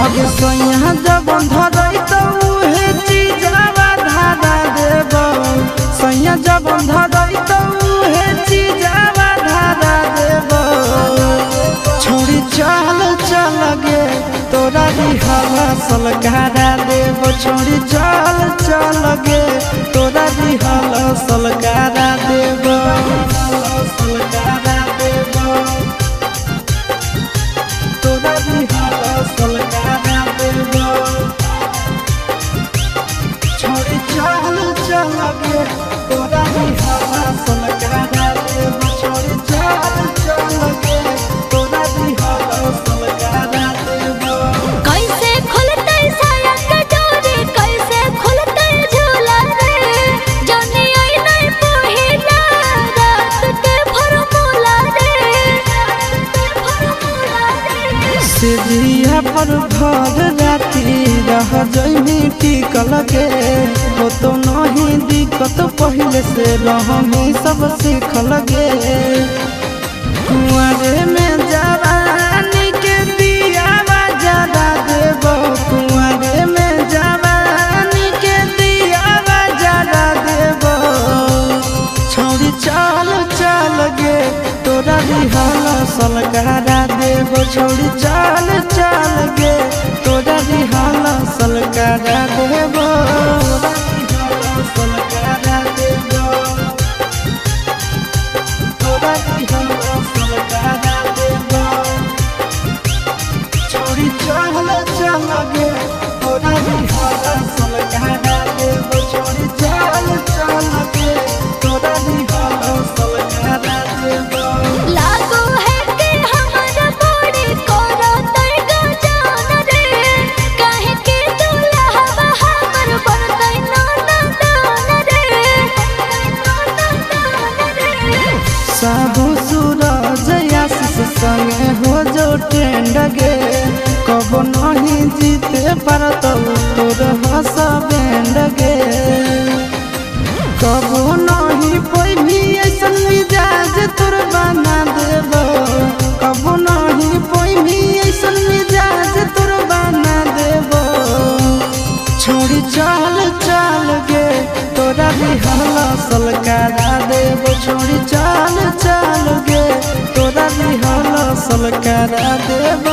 अगे सैया जब धरई तो उहे चीजवा धारा देब सैया जब धरई तो उहे चीजवा धारा देब छोड़ी चल चल गे तोरा दिहला सलकारा देब छोड़ी चल चल गे तोरा दिहला सलकारा देब सलकारा देब तोरा दिहला सलकारा देब छोड़ी चल चल गे तोरा दिहला सलकारा देब छोड़ी चल चल गे तोरा दिहला सलकारा देब। कैसे खुलते साया के डोरी कैसे खुलते झूला रे जनी आई नहीं पहिला रात के फॉर्मूला रे सिरिया पर भर राती रह जइनी टिकल गे हो तो नहीं दिक्कत पहले से रहमी सब सीखल गे कुंवारे में जवानी के दियावा जरा देब कुंवारे में जवानी के दियावा जरा देब छोड़ी चल चल गे तोरा दिहला सलकारा देब छोड़ी चल चल गे तोरा दिहला सलकारा देब सलकारा देब तोरा दिहला सलकारा देब छोड़ी चल चल गे तोरा दिहला सलकारा देब छोड़ी चल चल गे तोरा दिहला सलकारा देब। लागो है कि हमर बॉडी कोरा तई गजान रे काहे के दुल्हा हमर बनतै नाना रे साहू सूरज आशीष संगे हो जो ट्रेंड गे कब नहीं जीते पारत तोर हस बैंड गे कब नहीं पैभी ऐसन मिजाज तोर बना देब कब नहीं पैभी ऐसन मिजाज तोर बना देब छोड़ी चल चल गे तोरा दिहला सलकारा देब छोड़ी चल चल गे तोरा दिहला सलकारा देब।